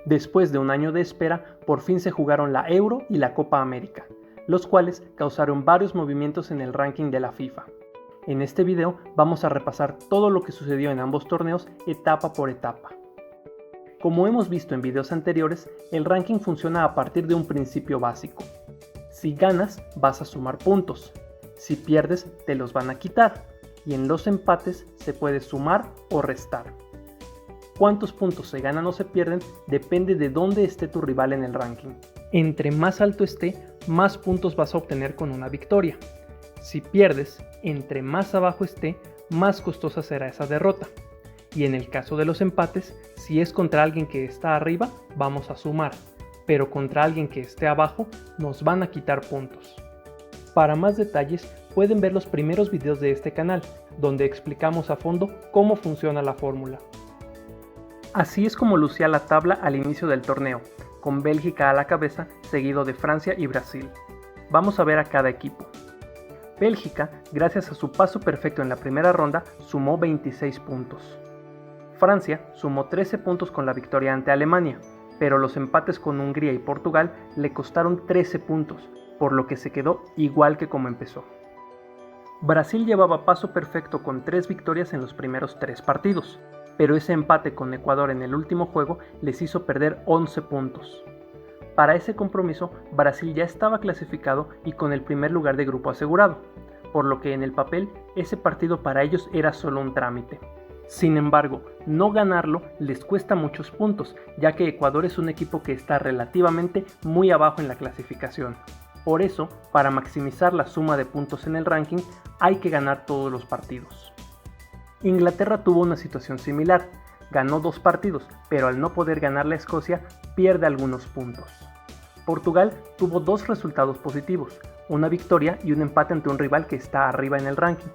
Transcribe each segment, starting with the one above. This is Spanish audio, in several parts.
Después de un año de espera, por fin se jugaron la Euro y la Copa América, los cuales causaron varios movimientos en el ranking de la FIFA. En este video vamos a repasar todo lo que sucedió en ambos torneos etapa por etapa. Como hemos visto en videos anteriores, el ranking funciona a partir de un principio básico. Si ganas, vas a sumar puntos. Si pierdes, te los van a quitar. Y en los empates se puede sumar o restar. Cuántos puntos se ganan o se pierden depende de dónde esté tu rival en el ranking. Entre más alto esté, más puntos vas a obtener con una victoria. Si pierdes, entre más abajo esté, más costosa será esa derrota. Y en el caso de los empates, si es contra alguien que está arriba, vamos a sumar, pero contra alguien que esté abajo, nos van a quitar puntos. Para más detalles, pueden ver los primeros videos de este canal, donde explicamos a fondo cómo funciona la fórmula. Así es como lucía la tabla al inicio del torneo, con Bélgica a la cabeza, seguido de Francia y Brasil. Vamos a ver a cada equipo. Bélgica, gracias a su paso perfecto en la primera ronda, sumó 26 puntos. Francia sumó 13 puntos con la victoria ante Alemania, pero los empates con Hungría y Portugal le costaron 13 puntos, por lo que se quedó igual que como empezó. Brasil llevaba paso perfecto con 3 victorias en los primeros 3 partidos, pero ese empate con Ecuador en el último juego les hizo perder 11 puntos. Para ese compromiso, Brasil ya estaba clasificado y con el primer lugar de grupo asegurado, por lo que en el papel ese partido para ellos era solo un trámite. Sin embargo, no ganarlo les cuesta muchos puntos, ya que Ecuador es un equipo que está relativamente muy abajo en la clasificación. Por eso, para maximizar la suma de puntos en el ranking, hay que ganar todos los partidos. Inglaterra tuvo una situación similar, ganó 2 partidos, pero al no poder ganarle a Escocia, pierde algunos puntos. Portugal tuvo 2 resultados positivos, una victoria y un empate ante un rival que está arriba en el ranking,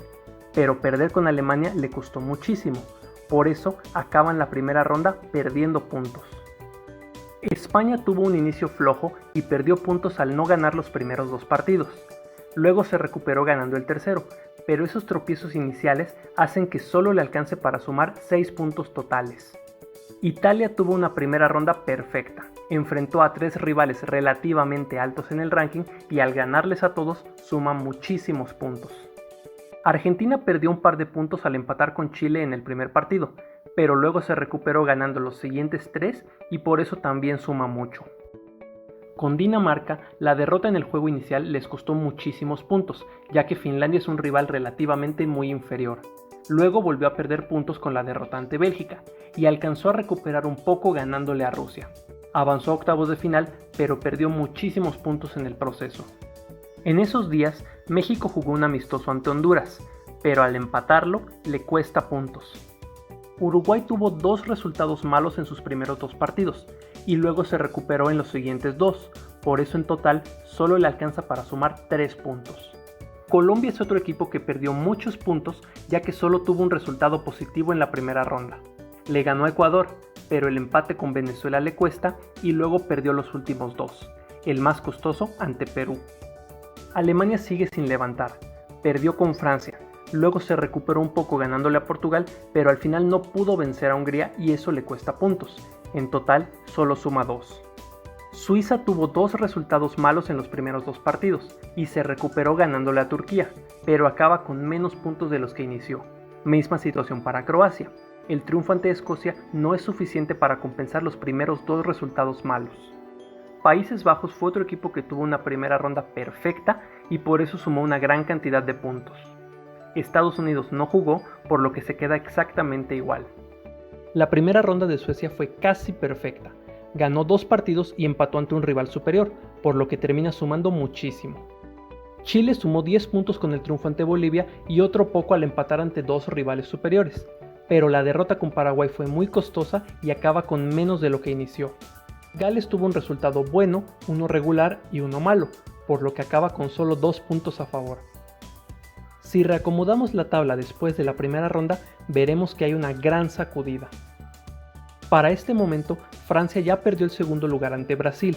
pero perder con Alemania le costó muchísimo, por eso acaban la primera ronda perdiendo puntos. España tuvo un inicio flojo y perdió puntos al no ganar los primeros 2 partidos. Luego se recuperó ganando el tercero, pero esos tropiezos iniciales hacen que solo le alcance para sumar 6 puntos totales. Italia tuvo una primera ronda perfecta, enfrentó a 3 rivales relativamente altos en el ranking y al ganarles a todos suma muchísimos puntos. Argentina perdió un par de puntos al empatar con Chile en el primer partido, pero luego se recuperó ganando los siguientes 3 y por eso también suma mucho. Con Dinamarca, la derrota en el juego inicial les costó muchísimos puntos, ya que Finlandia es un rival relativamente muy inferior. Luego volvió a perder puntos con la derrota ante Bélgica, y alcanzó a recuperar un poco ganándole a Rusia. Avanzó a octavos de final, pero perdió muchísimos puntos en el proceso. En esos días, México jugó un amistoso ante Honduras, pero al empatarlo, le cuesta puntos. Uruguay tuvo 2 resultados malos en sus primeros 2 partidos, y luego se recuperó en los siguientes 2, por eso en total solo le alcanza para sumar 3 puntos. Colombia es otro equipo que perdió muchos puntos ya que solo tuvo un resultado positivo en la primera ronda. Le ganó a Ecuador, pero el empate con Venezuela le cuesta y luego perdió los últimos 2, el más costoso ante Perú. Alemania sigue sin levantar, perdió con Francia, luego se recuperó un poco ganándole a Portugal, pero al final no pudo vencer a Hungría y eso le cuesta puntos. En total, solo suma 2. Suiza tuvo 2 resultados malos en los primeros 2 partidos y se recuperó ganándole a Turquía, pero acaba con menos puntos de los que inició. Misma situación para Croacia. El triunfo ante Escocia no es suficiente para compensar los primeros 2 resultados malos. Países Bajos fue otro equipo que tuvo una primera ronda perfecta y por eso sumó una gran cantidad de puntos. Estados Unidos no jugó, por lo que se queda exactamente igual. La primera ronda de Suecia fue casi perfecta. Ganó 2 partidos y empató ante un rival superior, por lo que termina sumando muchísimo. Chile sumó 10 puntos con el triunfo ante Bolivia y otro poco al empatar ante 2 rivales superiores, pero la derrota con Paraguay fue muy costosa y acaba con menos de lo que inició. Gales tuvo un resultado bueno, uno regular y uno malo, por lo que acaba con solo 2 puntos a favor. Si reacomodamos la tabla después de la primera ronda, veremos que hay una gran sacudida. Para este momento, Francia ya perdió el segundo lugar ante Brasil.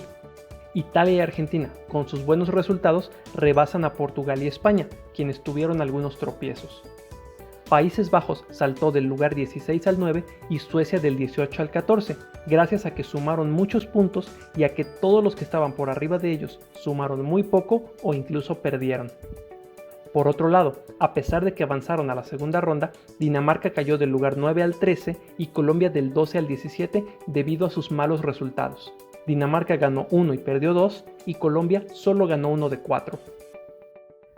Italia y Argentina, con sus buenos resultados, rebasan a Portugal y España, quienes tuvieron algunos tropiezos. Países Bajos saltó del lugar 16 al 9 y Suecia del 18 al 14, gracias a que sumaron muchos puntos y a que todos los que estaban por arriba de ellos sumaron muy poco o incluso perdieron. Por otro lado, a pesar de que avanzaron a la segunda ronda, Dinamarca cayó del lugar 9 al 13 y Colombia del 12 al 17 debido a sus malos resultados. Dinamarca ganó 1 y perdió 2 y Colombia solo ganó 1 de 4.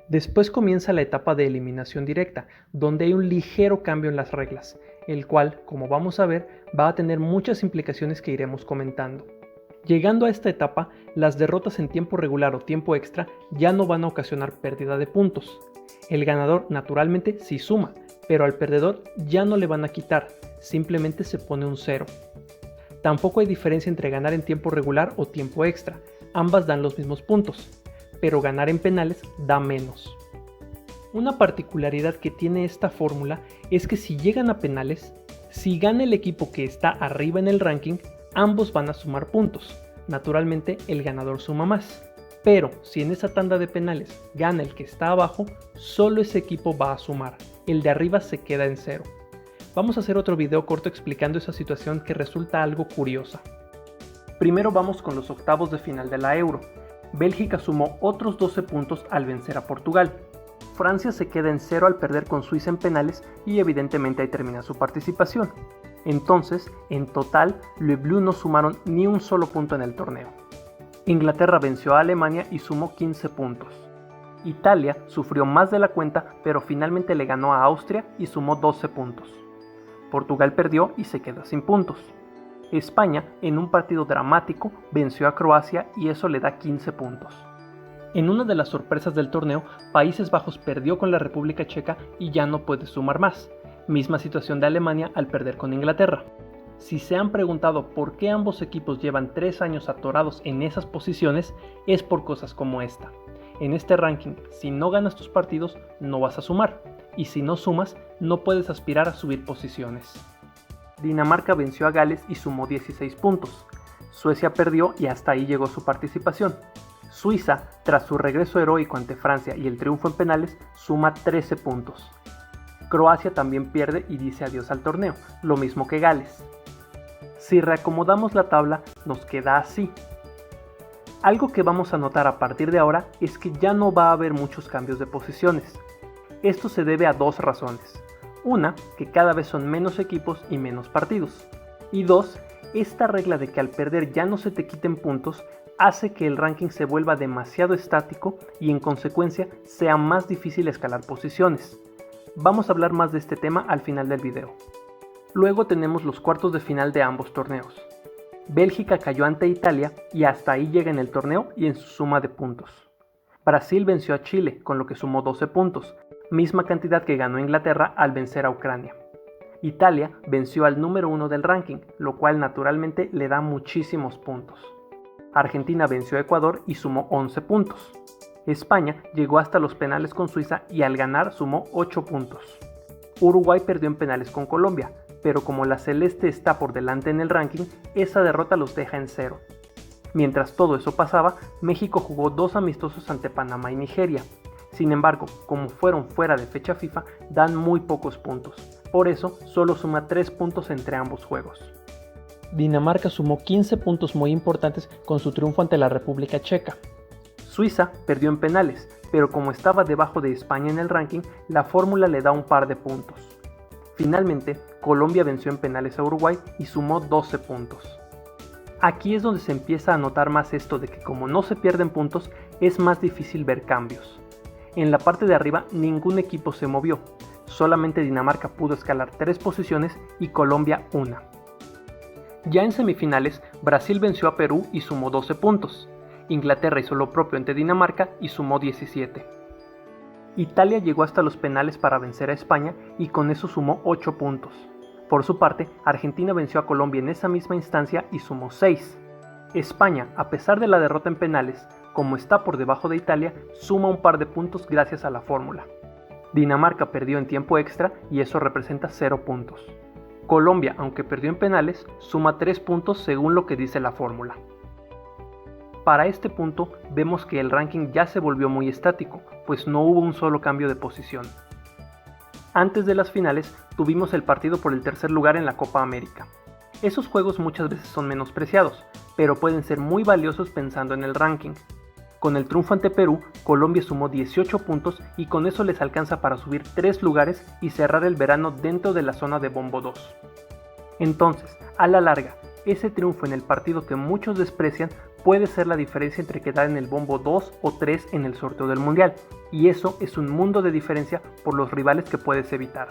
Después comienza la etapa de eliminación directa, donde hay un ligero cambio en las reglas, el cual, como vamos a ver, va a tener muchas implicaciones que iremos comentando. Llegando a esta etapa, las derrotas en tiempo regular o tiempo extra ya no van a ocasionar pérdida de puntos. El ganador naturalmente sí suma, pero al perdedor ya no le van a quitar, simplemente se pone un 0. Tampoco hay diferencia entre ganar en tiempo regular o tiempo extra, ambas dan los mismos puntos, pero ganar en penales da menos. Una particularidad que tiene esta fórmula es que si llegan a penales, si gana el equipo que está arriba en el ranking, ambos van a sumar puntos. Naturalmente el ganador suma más. Pero si en esa tanda de penales gana el que está abajo, solo ese equipo va a sumar. El de arriba se queda en 0. Vamos a hacer otro video corto explicando esa situación que resulta algo curiosa. Primero vamos con los octavos de final de la Euro. Bélgica sumó otros 12 puntos al vencer a Portugal. Francia se queda en 0 al perder con Suiza en penales y evidentemente ahí termina su participación. Entonces, en total, Les Bleus no sumaron ni un solo punto en el torneo. Inglaterra venció a Alemania y sumó 15 puntos. Italia sufrió más de la cuenta, pero finalmente le ganó a Austria y sumó 12 puntos. Portugal perdió y se queda sin puntos. España, en un partido dramático, venció a Croacia y eso le da 15 puntos. En una de las sorpresas del torneo, Países Bajos perdió con la República Checa y ya no puede sumar más. Misma situación de Alemania al perder con Inglaterra. Si se han preguntado por qué ambos equipos llevan 3 años atorados en esas posiciones, es por cosas como esta. En este ranking, si no ganas tus partidos, no vas a sumar, y si no sumas, no puedes aspirar a subir posiciones. Dinamarca venció a Gales y sumó 16 puntos. Suecia perdió y hasta ahí llegó su participación. Suiza, tras su regreso heroico ante Francia y el triunfo en penales, suma 13 puntos. Croacia también pierde y dice adiós al torneo, lo mismo que Gales. Si reacomodamos la tabla, nos queda así. Algo que vamos a notar a partir de ahora es que ya no va a haber muchos cambios de posiciones. Esto se debe a dos razones. Una, que cada vez son menos equipos y menos partidos. Y dos, esta regla de que al perder ya no se te quiten puntos hace que el ranking se vuelva demasiado estático y en consecuencia sea más difícil escalar posiciones. Vamos a hablar más de este tema al final del video. Luego tenemos los cuartos de final de ambos torneos. Bélgica cayó ante Italia y hasta ahí llega en el torneo y en su suma de puntos. Brasil venció a Chile, con lo que sumó 12 puntos, misma cantidad que ganó Inglaterra al vencer a Ucrania. Italia venció al número 1 del ranking, lo cual naturalmente le da muchísimos puntos. Argentina venció a Ecuador y sumó 11 puntos. España llegó hasta los penales con Suiza y al ganar sumó 8 puntos. Uruguay perdió en penales con Colombia, pero como la celeste está por delante en el ranking, esa derrota los deja en 0. Mientras todo eso pasaba, México jugó 2 amistosos ante Panamá y Nigeria. Sin embargo, como fueron fuera de fecha FIFA, dan muy pocos puntos. Por eso, solo suma 3 puntos entre ambos juegos. Dinamarca sumó 15 puntos muy importantes con su triunfo ante la República Checa. Suiza perdió en penales, pero como estaba debajo de España en el ranking, la fórmula le da un par de puntos. Finalmente, Colombia venció en penales a Uruguay y sumó 12 puntos. Aquí es donde se empieza a notar más esto de que como no se pierden puntos, es más difícil ver cambios. En la parte de arriba ningún equipo se movió, solamente Dinamarca pudo escalar 3 posiciones y Colombia 1. Ya en semifinales, Brasil venció a Perú y sumó 12 puntos. Inglaterra hizo lo propio ante Dinamarca y sumó 17. Italia llegó hasta los penales para vencer a España y con eso sumó 8 puntos. Por su parte, Argentina venció a Colombia en esa misma instancia y sumó 6. España, a pesar de la derrota en penales, como está por debajo de Italia, suma un par de puntos gracias a la fórmula. Dinamarca perdió en tiempo extra y eso representa 0 puntos. Colombia, aunque perdió en penales, suma 3 puntos según lo que dice la fórmula. Para este punto vemos que el ranking ya se volvió muy estático, pues no hubo un solo cambio de posición. Antes de las finales tuvimos el partido por el tercer lugar en la Copa América. Esos juegos muchas veces son menospreciados, pero pueden ser muy valiosos pensando en el ranking. Con el triunfo ante Perú, Colombia sumó 18 puntos y con eso les alcanza para subir 3 lugares y cerrar el verano dentro de la zona de Bombo 2. Entonces, a la larga, ese triunfo en el partido que muchos desprecian puede ser la diferencia entre quedar en el Bombo 2 o 3 en el sorteo del Mundial, y eso es un mundo de diferencia por los rivales que puedes evitar.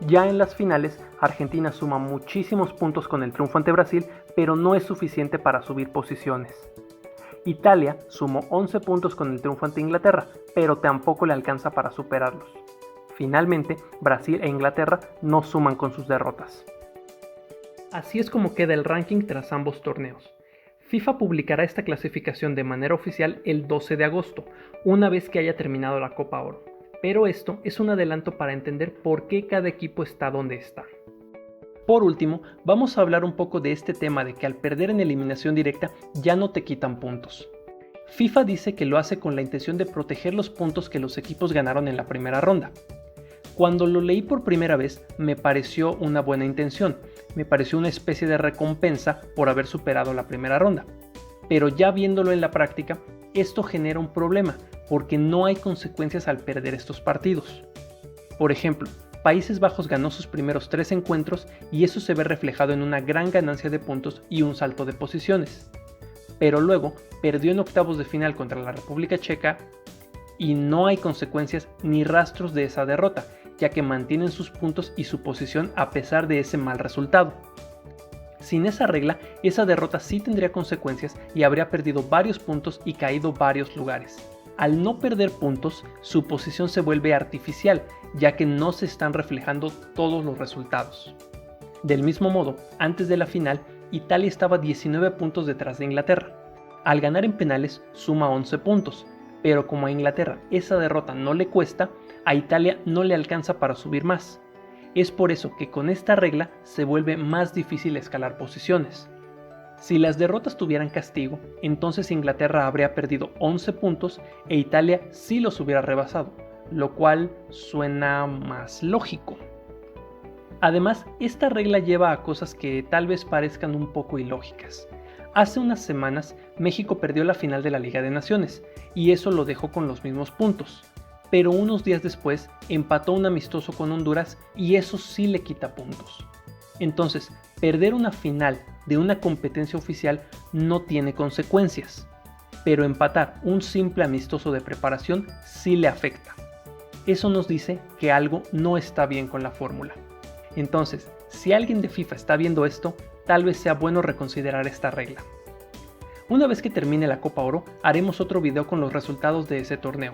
Ya en las finales, Argentina suma muchísimos puntos con el triunfo ante Brasil, pero no es suficiente para subir posiciones. Italia sumó 11 puntos con el triunfo ante Inglaterra, pero tampoco le alcanza para superarlos. Finalmente, Brasil e Inglaterra no suman con sus derrotas. Así es como queda el ranking tras ambos torneos. FIFA publicará esta clasificación de manera oficial el 12 de agosto, una vez que haya terminado la Copa Oro. Pero esto es un adelanto para entender por qué cada equipo está donde está. Por último, vamos a hablar un poco de este tema de que al perder en eliminación directa ya no te quitan puntos. FIFA dice que lo hace con la intención de proteger los puntos que los equipos ganaron en la primera ronda. Cuando lo leí por primera vez me pareció una buena intención, me pareció una especie de recompensa por haber superado la primera ronda. Pero ya viéndolo en la práctica, esto genera un problema, porque no hay consecuencias al perder estos partidos. Por ejemplo, Países Bajos ganó sus primeros 3 encuentros y eso se ve reflejado en una gran ganancia de puntos y un salto de posiciones. Pero luego perdió en octavos de final contra la República Checa y no hay consecuencias ni rastros de esa derrota, ya que mantienen sus puntos y su posición a pesar de ese mal resultado. Sin esa regla, esa derrota sí tendría consecuencias y habría perdido varios puntos y caído varios lugares. Al no perder puntos, su posición se vuelve artificial, ya que no se están reflejando todos los resultados. Del mismo modo, antes de la final, Italia estaba 19 puntos detrás de Inglaterra. Al ganar en penales, suma 11 puntos, pero como a Inglaterra esa derrota no le cuesta, a Italia no le alcanza para subir más. Es por eso que con esta regla se vuelve más difícil escalar posiciones. Si las derrotas tuvieran castigo, entonces Inglaterra habría perdido 11 puntos e Italia sí los hubiera rebasado, lo cual suena más lógico. Además, esta regla lleva a cosas que tal vez parezcan un poco ilógicas. Hace unas semanas, México perdió la final de la Liga de Naciones, y eso lo dejó con los mismos puntos. Pero unos días después, empató un amistoso con Honduras y eso sí le quita puntos. Entonces, perder una final de una competencia oficial no tiene consecuencias, pero empatar un simple amistoso de preparación sí le afecta. Eso nos dice que algo no está bien con la fórmula. Entonces, si alguien de FIFA está viendo esto, tal vez sea bueno reconsiderar esta regla. Una vez que termine la Copa Oro, haremos otro video con los resultados de ese torneo.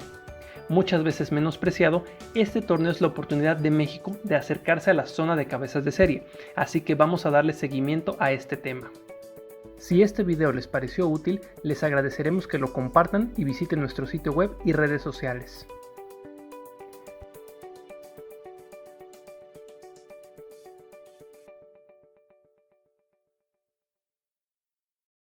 Muchas veces menospreciado, este torneo es la oportunidad de México de acercarse a la zona de cabezas de serie, así que vamos a darle seguimiento a este tema. Si este video les pareció útil, les agradeceremos que lo compartan y visiten nuestro sitio web y redes sociales.